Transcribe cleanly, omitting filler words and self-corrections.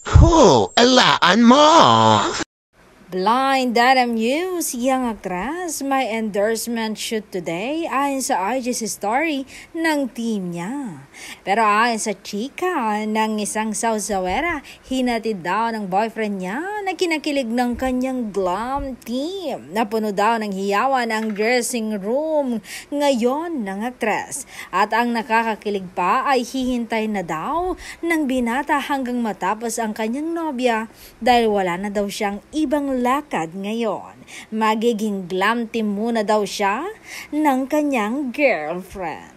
Alaan mo! Blind Item News, young actress may endorsement shoot today ayon sa IG's story ng team niya. Pero ayon sa chika ng isang Sausawera, hinatid daw ng boyfriend niya na kinakilig ng kanyang glam team. Napuno daw ng hiyawan ang dressing room ngayon ng actress. At ang nakakakilig pa ay hihintay na daw ng binata hanggang matapos ang kanyang nobya dahil wala na daw siyang ibang lakad ngayon. Magiging glam team muna daw siya ng kanyang girlfriend.